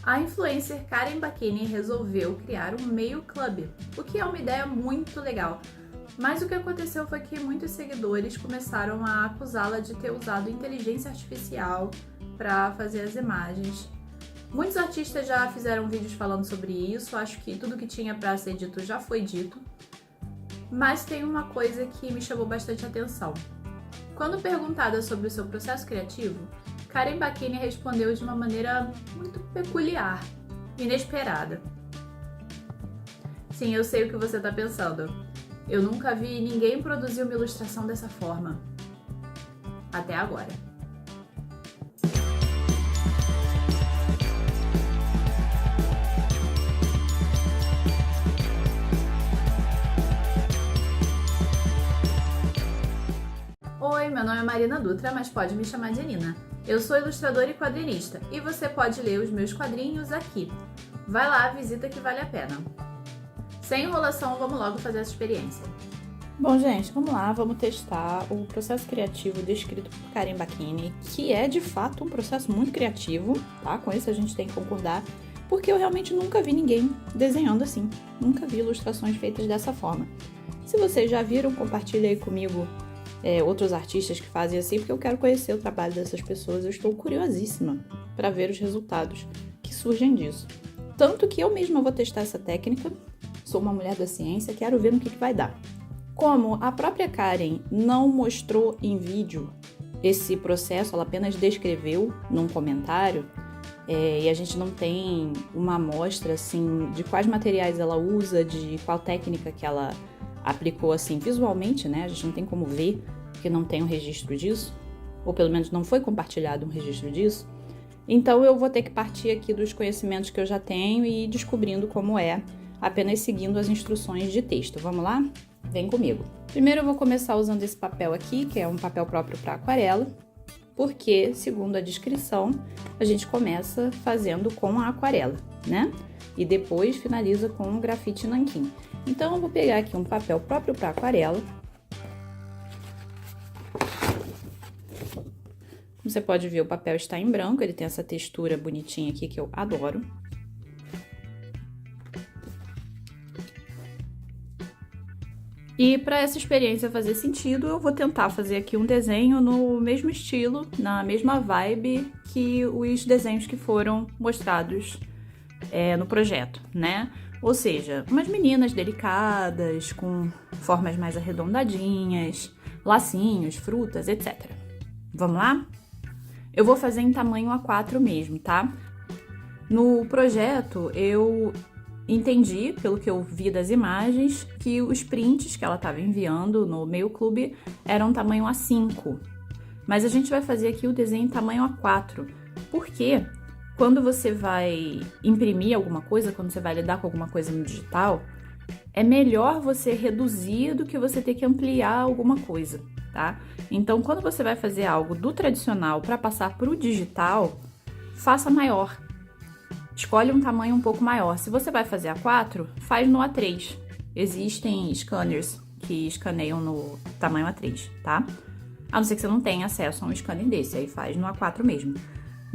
A influencer Karen Bacchini resolveu criar um meio club, o que é uma ideia muito legal. Mas o que aconteceu foi que muitos seguidores começaram a acusá-la de ter usado inteligência artificial para fazer as imagens. Muitos artistas já fizeram vídeos falando sobre isso, acho que tudo que tinha para ser dito já foi dito. Mas tem uma coisa que me chamou bastante atenção. Quando perguntada sobre o seu processo criativo, Karen Bacchini respondeu de uma maneira muito peculiar, inesperada. Sim, eu sei o que você está pensando. Eu nunca vi ninguém produzir uma ilustração dessa forma. Até agora. Oi, meu nome é Marina Dutra, mas pode me chamar de Nina. Eu sou ilustradora e quadrinista, e você pode ler os meus quadrinhos aqui. Vai lá, visita que vale a pena. Sem enrolação, vamos logo fazer essa experiência. Bom, gente, vamos lá, vamos testar o processo criativo descrito por Karen Bacchini, que é, de fato, um processo muito criativo, tá? Com isso a gente tem que concordar, porque eu realmente nunca vi ninguém desenhando assim, nunca vi ilustrações feitas dessa forma. Se vocês já viram, compartilha aí comigo outros artistas que fazem assim, porque eu quero conhecer o trabalho dessas pessoas, eu estou curiosíssima para ver os resultados que surgem disso. Tanto que eu mesma vou testar essa técnica, sou uma mulher da ciência, quero ver no que vai dar. Como a própria Karen não mostrou em vídeo esse processo, ela apenas descreveu num comentário, e a gente não tem uma amostra assim, de quais materiais ela usa, de qual técnica que ela aplicou assim visualmente, né? A gente não tem como ver, porque não tem um registro disso, ou pelo menos não foi compartilhado um registro disso. Então eu vou ter que partir aqui dos conhecimentos que eu já tenho e ir descobrindo como é, apenas seguindo as instruções de texto. Vamos lá? Vem comigo. Primeiro eu vou começar usando esse papel aqui, que é um papel próprio para aquarela, porque, segundo a descrição, a gente começa fazendo com a aquarela, né? E depois finaliza com o grafite nanquim. Então eu vou pegar aqui um papel próprio para aquarela. Como você pode ver, o papel está em branco, ele tem essa textura bonitinha aqui que eu adoro. E para essa experiência fazer sentido, eu vou tentar fazer aqui um desenho no mesmo estilo, na mesma vibe que os desenhos que foram mostrados no projeto, né? Ou seja, umas meninas delicadas, com formas mais arredondadinhas, lacinhos, frutas, etc. Vamos lá? Eu vou fazer em tamanho A4 mesmo, tá? No projeto, eu entendi, pelo que eu vi das imagens, que os prints que ela estava enviando no Meio Clube eram tamanho A5. Mas a gente vai fazer aqui o desenho em tamanho A4. Por quê? Quando você vai imprimir alguma coisa, quando você vai lidar com alguma coisa no digital, é melhor você reduzir do que você ter que ampliar alguma coisa, tá? Então, quando você vai fazer algo do tradicional para passar para o digital, faça maior. Escolhe um tamanho um pouco maior. Se você vai fazer A4, faz no A3. Existem scanners que escaneiam no tamanho A3, tá? A não ser que você não tenha acesso a um scanner desse, aí faz no A4 mesmo.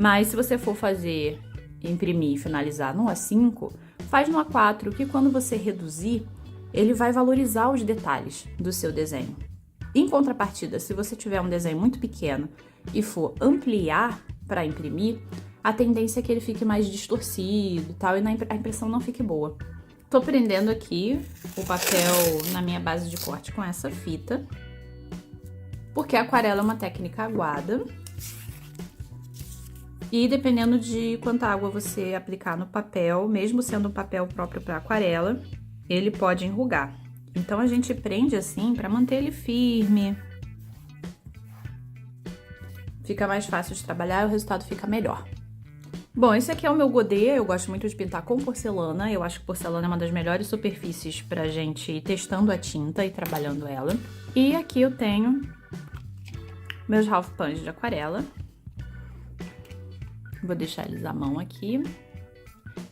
Mas se você for fazer, imprimir e finalizar no A5, faz no A4, que quando você reduzir, ele vai valorizar os detalhes do seu desenho. Em contrapartida, se você tiver um desenho muito pequeno e for ampliar para imprimir, a tendência é que ele fique mais distorcido e tal, e a impressão não fique boa. Tô prendendo aqui o papel na minha base de corte com essa fita, porque a aquarela é uma técnica aguada. E dependendo de quanta água você aplicar no papel, mesmo sendo um papel próprio para aquarela, ele pode enrugar. Então a gente prende assim para manter ele firme. Fica mais fácil de trabalhar e o resultado fica melhor. Bom, esse aqui é o meu godê, eu gosto muito de pintar com porcelana. Eu acho que porcelana é uma das melhores superfícies pra gente ir testando a tinta e trabalhando ela. E aqui eu tenho meus Ralph Punch de aquarela. Vou deixar eles à mão aqui.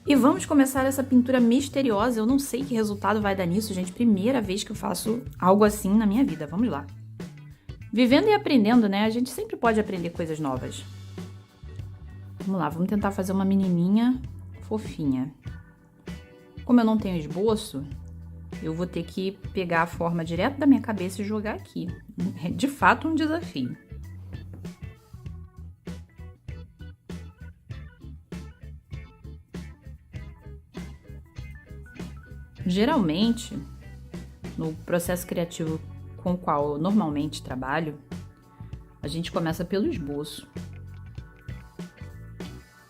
E vamos começar essa pintura misteriosa. Eu não sei que resultado vai dar nisso, gente. Primeira vez que eu faço algo assim na minha vida. Vamos lá. Vivendo e aprendendo, né? A gente sempre pode aprender coisas novas. Vamos lá, vamos tentar fazer uma menininha fofinha. Como eu não tenho esboço, eu vou ter que pegar a forma direto da minha cabeça e jogar aqui. É de fato um desafio. Geralmente, no processo criativo com o qual eu normalmente trabalho, a gente começa pelo esboço.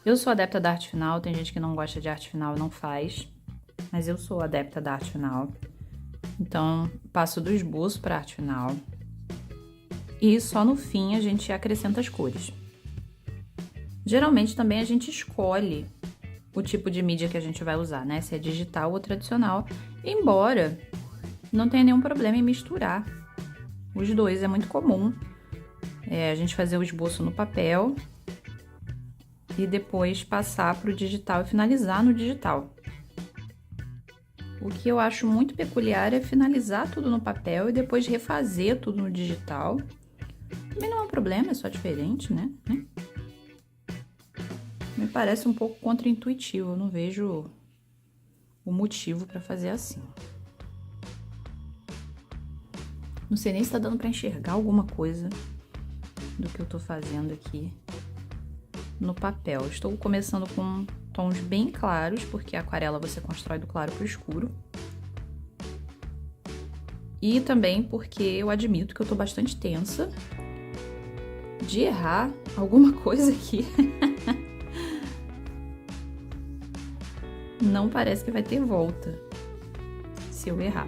Eu sou adepta da arte final, tem gente que não gosta de arte final e não faz, mas eu sou adepta da arte final. Então, passo do esboço para a arte final e só no fim a gente acrescenta as cores. Geralmente também a gente escolhe o tipo de mídia que a gente vai usar, né? Se é digital ou tradicional, embora não tenha nenhum problema em misturar os dois, é muito comum a gente fazer o esboço no papel e depois passar para o digital e finalizar no digital. O que eu acho muito peculiar é finalizar tudo no papel e depois refazer tudo no digital. Também não é um problema, é só diferente, né? Me parece um pouco contraintuitivo, eu não vejo o motivo para fazer assim. Não sei nem se tá dando para enxergar alguma coisa do que eu tô fazendo aqui no papel. Estou começando com tons bem claros, porque a aquarela você constrói do claro para o escuro. E também porque eu admito que eu tô bastante tensa de errar alguma coisa aqui. Não parece que vai ter volta se eu errar.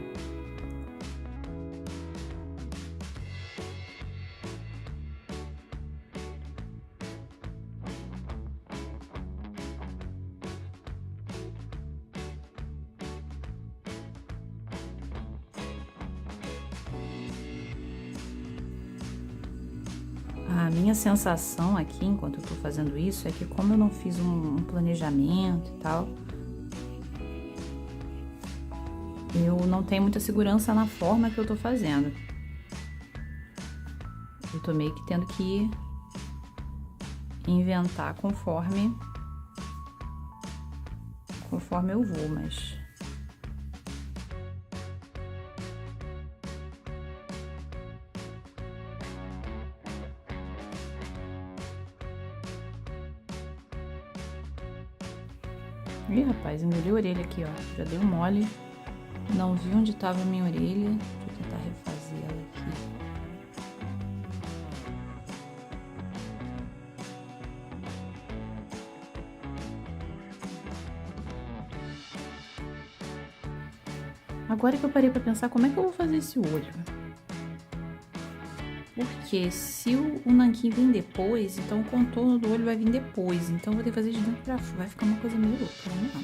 A minha sensação aqui, enquanto eu tô fazendo isso, é que como eu não fiz um planejamento e tal, eu não tenho muita segurança na forma que eu tô fazendo. Eu tô meio que tendo que inventar conforme eu vou, mas... Ih, rapaz, engoli a orelha aqui, ó. Já deu mole. Não vi onde tava a minha orelha. Deixa eu tentar refazer ela aqui. Agora que eu parei pra pensar, como é que eu vou fazer esse olho? Porque se o nanquim vir depois, então o contorno do olho vai vir depois. Então eu vou ter que fazer de dentro pra fora. Vai ficar uma coisa meio louca, vamos lá.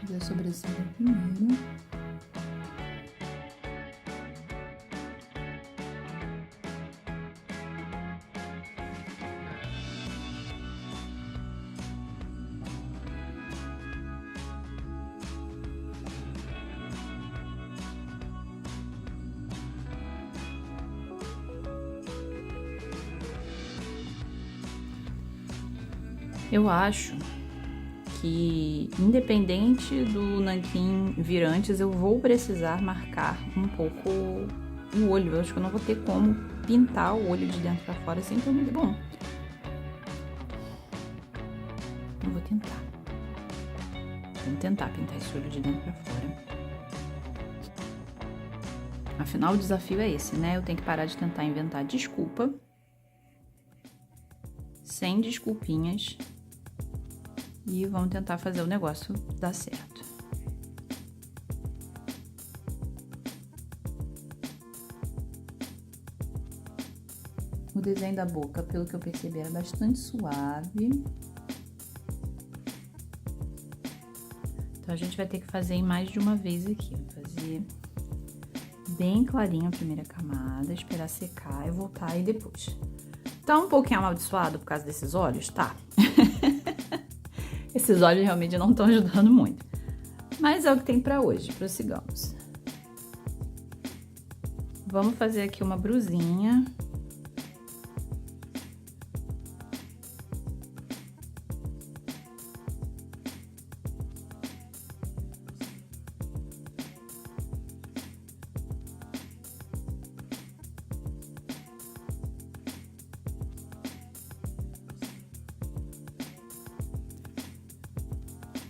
Fazer a sobrancelha primeiro. Eu acho que, independente do nanquim vir antes, eu vou precisar marcar um pouco o olho. Eu acho que eu não vou ter como pintar o olho de dentro pra fora sem ter muito bom. Eu vou tentar. Vamos tentar pintar esse olho de dentro pra fora. Afinal, o desafio é esse, né? Eu tenho que parar de tentar inventar desculpa. Sem desculpinhas. E vamos tentar fazer o negócio dar certo. O desenho da boca, pelo que eu percebi, era bastante suave. Então, a gente vai ter que fazer em mais de uma vez aqui. Vou fazer bem clarinho a primeira camada, esperar secar e voltar aí depois. Tá um pouquinho amaldiçoado por causa desses olhos? Tá. Esses olhos realmente não estão ajudando muito. Mas é o que tem pra hoje. Prossigamos. Vamos fazer aqui uma brusinha.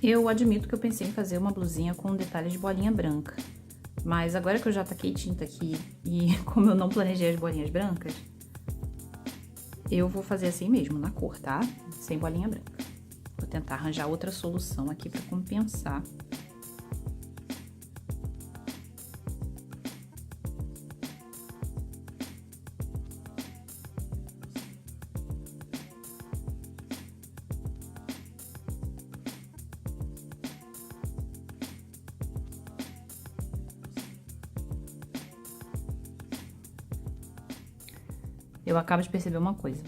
Eu admito que eu pensei em fazer uma blusinha com detalhes de bolinha branca. Mas agora que eu já taquei tinta aqui e como eu não planejei as bolinhas brancas, eu vou fazer assim mesmo, na cor, tá? Sem bolinha branca. Vou tentar arranjar outra solução aqui pra compensar. Eu acabo de perceber uma coisa.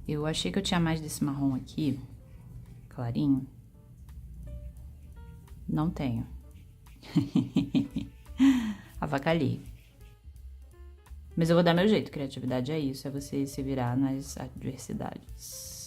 Eu achei que eu tinha mais desse marrom aqui, clarinho. Não tenho. Avacalhei. Mas eu vou dar meu jeito. Criatividade é isso, é você se virar nas adversidades.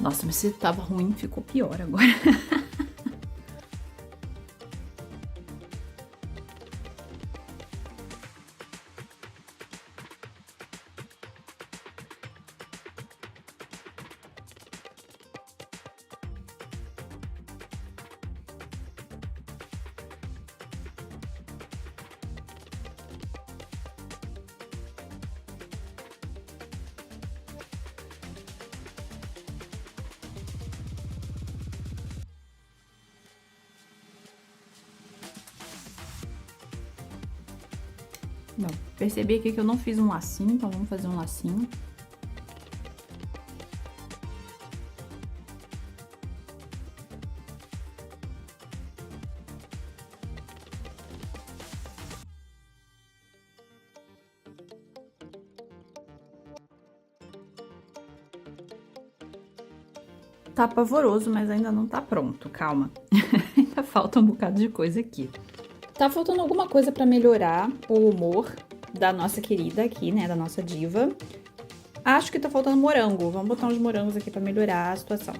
Nossa, mas se tava ruim, ficou pior agora. Bom, percebi aqui que eu não fiz um lacinho, então vamos fazer um lacinho. Tá pavoroso, mas ainda não tá pronto, calma. Ainda falta um bocado de coisa aqui. Tá faltando alguma coisa pra melhorar o humor da nossa querida aqui, né, da nossa diva. Acho que tá faltando morango. Vamos botar uns morangos aqui pra melhorar a situação.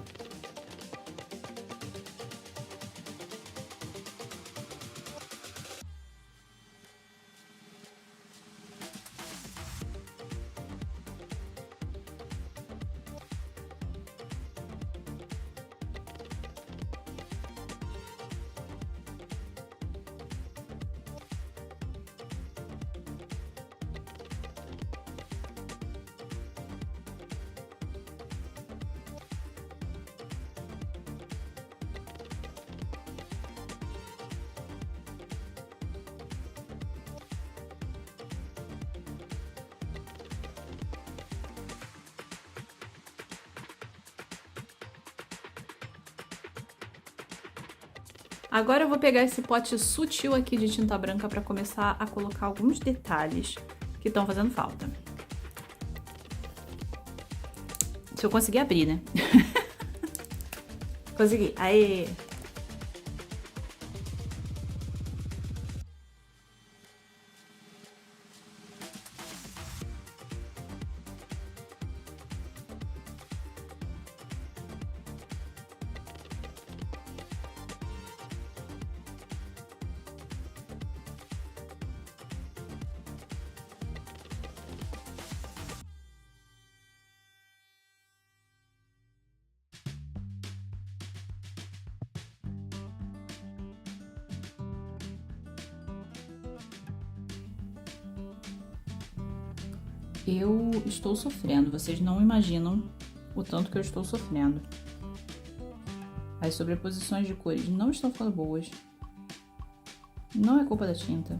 Agora eu vou pegar esse pote sutil aqui de tinta branca para começar a colocar alguns detalhes que estão fazendo falta. Se eu conseguir abrir, né? Consegui. Aê! Eu estou sofrendo, vocês não imaginam o tanto que eu estou sofrendo. As sobreposições de cores não estão ficando boas. Não é culpa da tinta.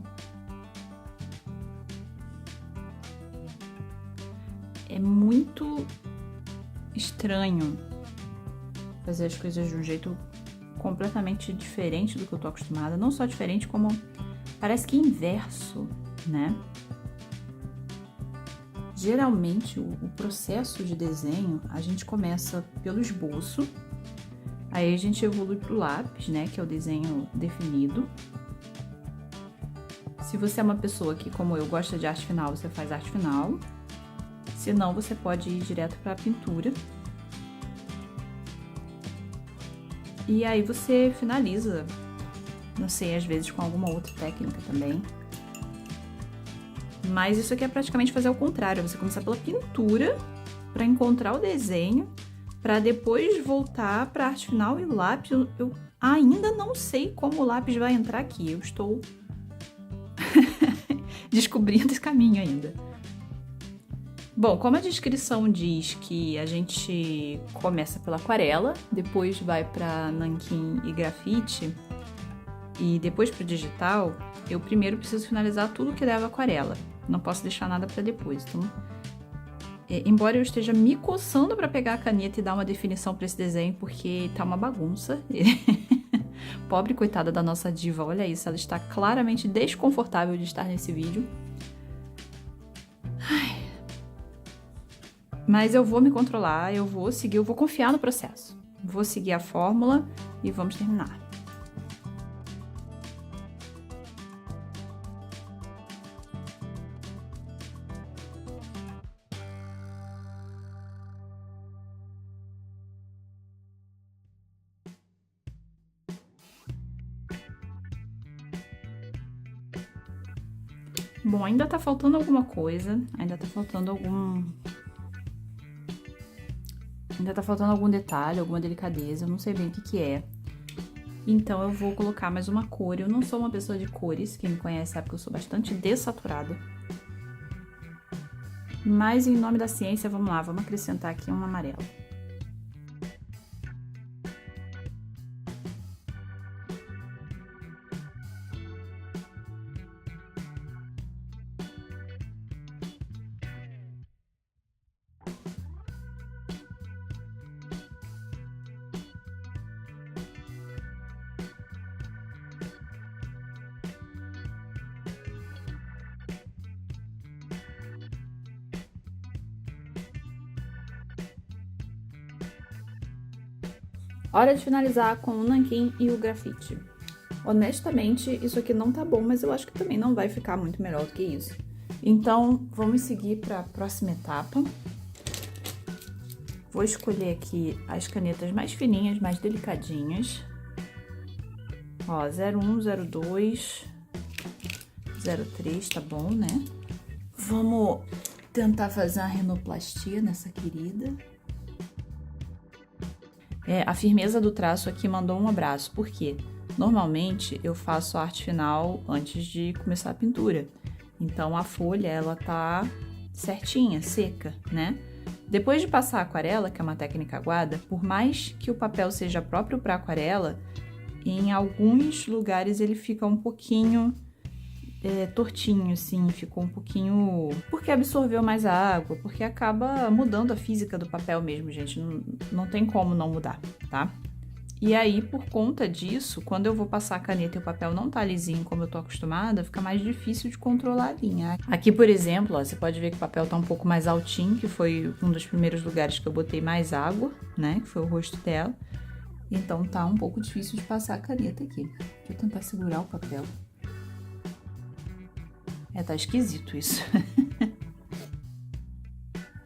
É muito estranho fazer as coisas de um jeito completamente diferente do que eu tô acostumada. Não só diferente, como parece que inverso, né? Geralmente, o processo de desenho, a gente começa pelo esboço, aí a gente evolui pro lápis, né, que é o desenho definido. Se você é uma pessoa que, como eu, gosta de arte final, você faz arte final. Se não, você pode ir direto pra pintura. E aí você finaliza, não sei, às vezes com alguma outra técnica também. Mas isso aqui é praticamente fazer o contrário, você começar pela pintura para encontrar o desenho, para depois voltar para a arte final e o lápis. Eu ainda não sei como o lápis vai entrar aqui, eu estou descobrindo esse caminho ainda. Bom, como a descrição diz que a gente começa pela aquarela, depois vai para nanquim e grafite e depois para o digital, eu primeiro preciso finalizar tudo que leva aquarela. Não posso deixar nada para depois. Então, embora eu esteja me coçando para pegar a caneta e dar uma definição para esse desenho, porque tá uma bagunça. Pobre coitada da nossa diva, olha isso, ela está claramente desconfortável de estar nesse vídeo. Ai. Mas eu vou me controlar, eu vou seguir, eu vou confiar no processo. Vou seguir a fórmula e vamos terminar. Bom, ainda tá faltando alguma coisa, ainda tá faltando algum detalhe, alguma delicadeza, eu não sei bem o que que é. Então eu vou colocar mais uma cor. Eu não sou uma pessoa de cores, quem me conhece sabe que eu sou bastante dessaturada. Mas em nome da ciência, vamos lá, vamos acrescentar aqui um amarelo. Hora de finalizar com o nanquim e o grafite. Honestamente, isso aqui não tá bom, mas eu acho que também não vai ficar muito melhor do que isso. Então, vamos seguir para a próxima etapa. Vou escolher aqui as canetas mais fininhas, mais delicadinhas. Ó, 01, 02, 03, tá bom, né? Vamos tentar fazer uma rinoplastia nessa querida. A firmeza do traço aqui mandou um abraço, porque normalmente eu faço a arte final antes de começar a pintura. Então a folha, ela tá certinha, seca, né? Depois de passar a aquarela, que é uma técnica aguada, por mais que o papel seja próprio para aquarela, em alguns lugares ele fica um pouquinho tortinho, assim, ficou um pouquinho... Porque absorveu mais a água, porque acaba mudando a física do papel mesmo, gente, não tem como não mudar, tá? E aí, por conta disso, quando eu vou passar a caneta e o papel não tá lisinho como eu tô acostumada, fica mais difícil de controlar a linha. Aqui, por exemplo, ó, você pode ver que o papel tá um pouco mais altinho, que foi um dos primeiros lugares que eu botei mais água, né, que foi o rosto dela. Então tá um pouco difícil de passar a caneta aqui. Deixa eu tentar segurar o papel. Tá esquisito isso.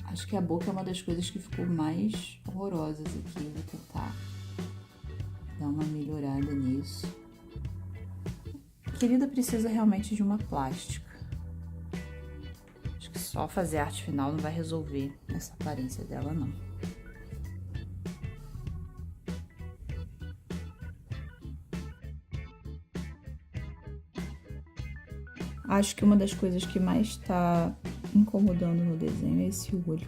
Acho que a boca é uma das coisas que ficou mais horrorosas aqui. Vou tentar dar uma melhorada nisso. A querida precisa realmente de uma plástica. Acho que só fazer a arte final não vai resolver essa aparência dela, não. Acho que uma das coisas que mais está incomodando no desenho é esse olho.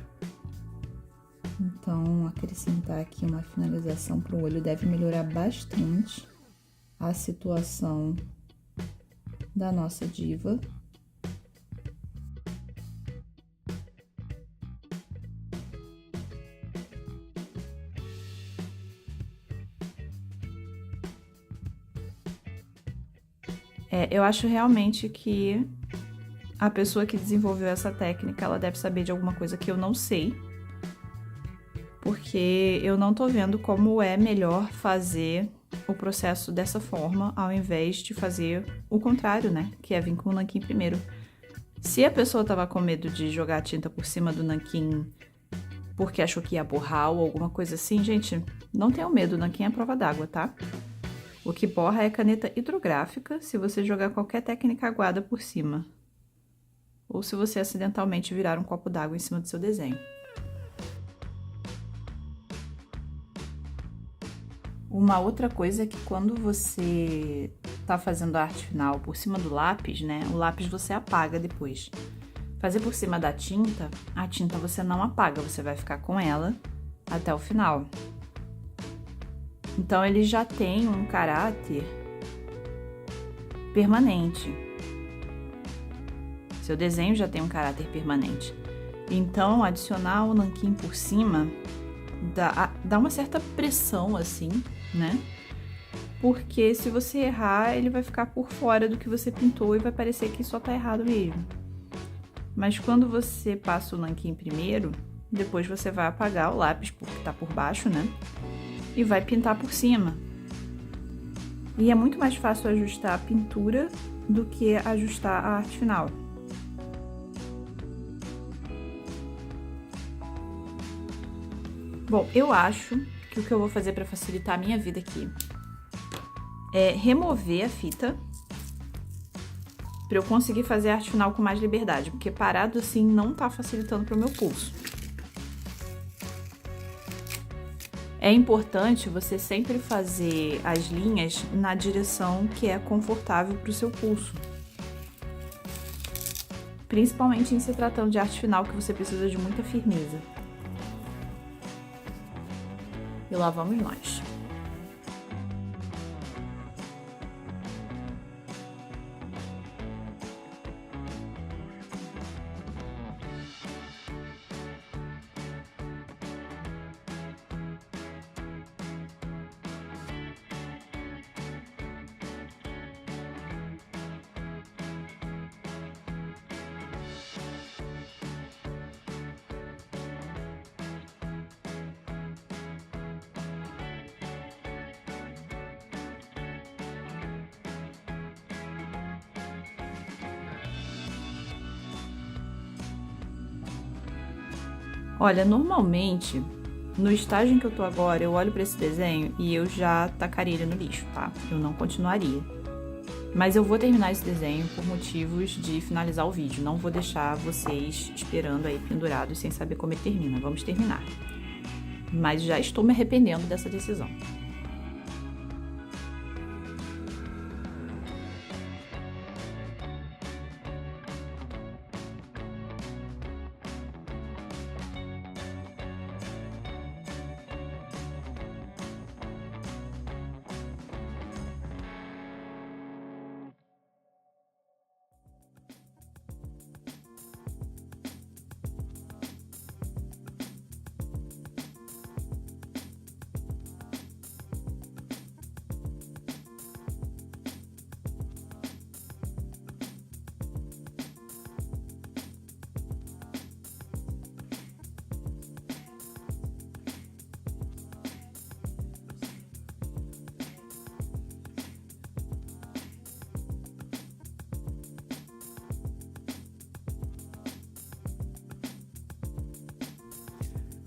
Então, acrescentar aqui uma finalização para o olho deve melhorar bastante a situação da nossa diva. Eu acho realmente que a pessoa que desenvolveu essa técnica, ela deve saber de alguma coisa que eu não sei. Porque eu não tô vendo como é melhor fazer o processo dessa forma, ao invés de fazer o contrário, né? Que é vir com o nanquim primeiro. Se a pessoa tava com medo de jogar a tinta por cima do nanquim porque achou que ia borrar ou alguma coisa assim, gente, não tenham medo, o nanquim é prova d'água, tá? O que borra é caneta hidrográfica se você jogar qualquer técnica aguada por cima. Ou se você acidentalmente virar um copo d'água em cima do seu desenho. Uma outra coisa é que quando você tá fazendo a arte final por cima do lápis, né? O lápis você apaga depois. Fazer por cima da tinta, a tinta você não apaga, você vai ficar com ela até o final. Então, ele já tem um caráter permanente. Seu desenho já tem um caráter permanente. Então, adicionar o nanquim por cima dá uma certa pressão, assim, né? Porque se você errar, ele vai ficar por fora do que você pintou e vai parecer que só tá errado mesmo. Mas quando você passa o nanquim primeiro, depois você vai apagar o lápis, porque tá por baixo, né? E vai pintar por cima. E é muito mais fácil ajustar a pintura do que ajustar a arte final. Bom, eu acho que o que eu vou fazer para facilitar a minha vida aqui é remover a fita para eu conseguir fazer a arte final com mais liberdade, porque parado assim não tá facilitando para o meu pulso. É importante você sempre fazer as linhas na direção que é confortável para o seu pulso. Principalmente em se tratando de arte final, que você precisa de muita firmeza. E lá vamos nós. Olha, normalmente, no estágio em que eu tô agora, eu olho pra esse desenho e eu já tacaria ele no lixo, tá? Eu não continuaria. Mas eu vou terminar esse desenho por motivos de finalizar o vídeo. Não vou deixar vocês esperando aí pendurados sem saber como ele termina. Vamos terminar. Mas já estou me arrependendo dessa decisão.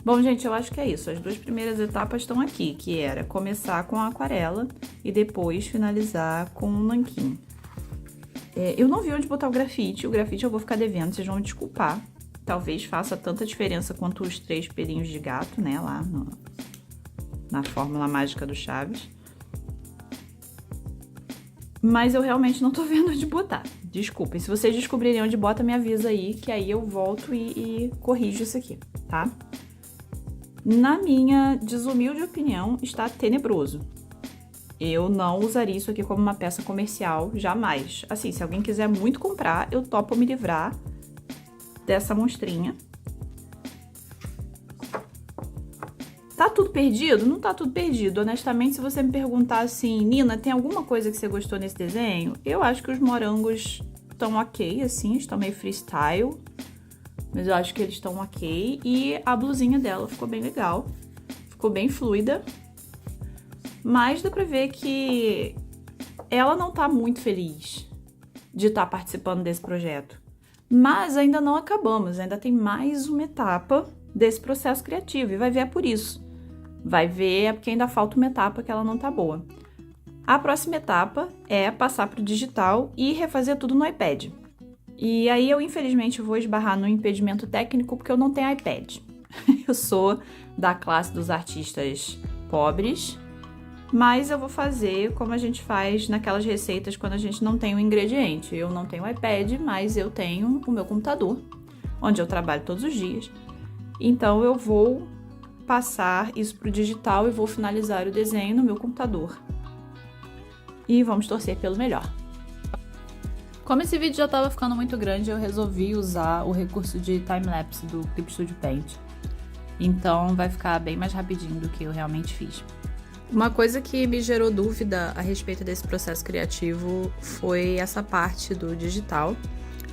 Bom, gente, eu acho que é isso. As duas primeiras etapas estão aqui, que era começar com a aquarela e depois finalizar com o nanquim. Eu não vi onde botar o grafite eu vou ficar devendo, vocês vão me desculpar. Talvez faça tanta diferença quanto os 3 pelinhos de gato, né, lá na fórmula mágica do Chaves. Mas eu realmente não tô vendo onde botar. Desculpem, se vocês descobrirem onde bota, me avisa aí, que aí eu volto e corrijo isso aqui, tá? Na minha desumilde opinião, está tenebroso. Eu não usaria isso aqui como uma peça comercial, jamais. Assim, se alguém quiser muito comprar, eu topo me livrar dessa monstrinha. Tá tudo perdido? Não tá tudo perdido. Honestamente, se você me perguntar assim, Nina, tem alguma coisa que você gostou nesse desenho? Eu acho que os morangos estão ok, assim, estão meio freestyle. Mas eu acho que eles estão ok. E a blusinha dela ficou bem legal. Ficou bem fluida. Mas dá pra ver que ela não tá muito feliz de estar participando desse projeto. Mas ainda não acabamos. Ainda tem mais uma etapa desse processo criativo. E vai ver é por isso. Vai ver é porque ainda falta uma etapa que ela não tá boa. A próxima etapa é passar pro digital e refazer tudo no iPad. E aí eu, infelizmente, vou esbarrar no impedimento técnico porque eu não tenho iPad. Eu sou da classe dos artistas pobres, mas eu vou fazer como a gente faz naquelas receitas quando a gente não tem o ingrediente. Eu não tenho iPad, mas eu tenho o meu computador, onde eu trabalho todos os dias. Então eu vou passar isso pro digital e vou finalizar o desenho no meu computador. E vamos torcer pelo melhor. Como esse vídeo já estava ficando muito grande, eu resolvi usar o recurso de time-lapse do Clip Studio Paint. Então vai ficar bem mais rapidinho do que eu realmente fiz. Uma coisa que me gerou dúvida a respeito desse processo criativo foi essa parte do digital.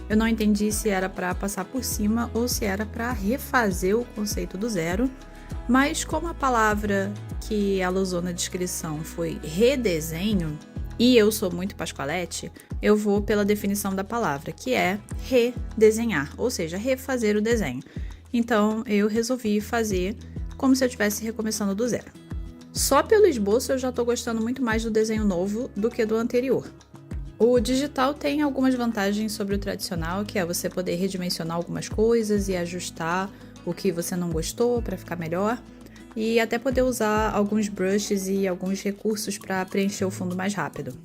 Eu não entendi se era para passar por cima ou se era para refazer o conceito do zero, mas como a palavra que ela usou na descrição foi redesenho, e eu sou muito pascoalete, eu vou pela definição da palavra, que é redesenhar, ou seja, refazer o desenho. Então, eu resolvi fazer como se eu estivesse recomeçando do zero. Só pelo esboço eu já estou gostando muito mais do desenho novo do que do anterior. O digital tem algumas vantagens sobre o tradicional, que é você poder redimensionar algumas coisas e ajustar o que você não gostou para ficar melhor. E até poder usar alguns brushes e alguns recursos para preencher o fundo mais rápido.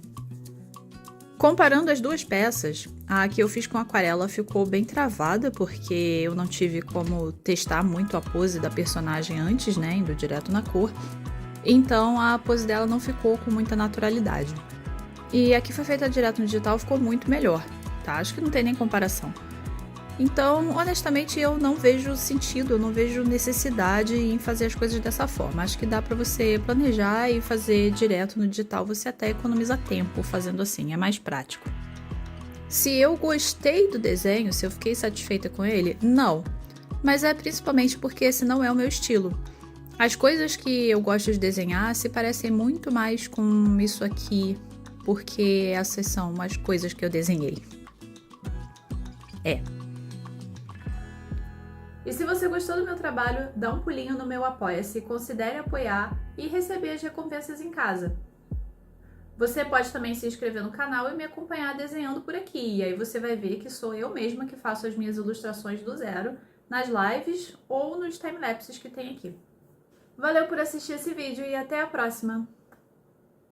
Comparando as duas peças, a que eu fiz com aquarela ficou bem travada, porque eu não tive como testar muito a pose da personagem antes, né, indo direto na cor. Então a pose dela não ficou com muita naturalidade. E a que foi feita direto no digital ficou muito melhor, tá? Acho que não tem nem comparação. Então, honestamente, eu não vejo sentido, eu não vejo necessidade em fazer as coisas dessa forma. Acho que dá pra você planejar e fazer direto no digital, você até economiza tempo fazendo assim, é mais prático. Se eu gostei do desenho, se eu fiquei satisfeita com ele, não. Mas é principalmente porque esse não é o meu estilo. As coisas que eu gosto de desenhar se parecem muito mais com isso aqui, porque essas são as coisas que eu desenhei. E se você gostou do meu trabalho, dá um pulinho no meu Apoia-se, considere apoiar e receber as recompensas em casa. Você pode também se inscrever no canal e me acompanhar desenhando por aqui, e aí você vai ver que sou eu mesma que faço as minhas ilustrações do zero, nas lives ou nos timelapses que tem aqui. Valeu por assistir esse vídeo e até a próxima!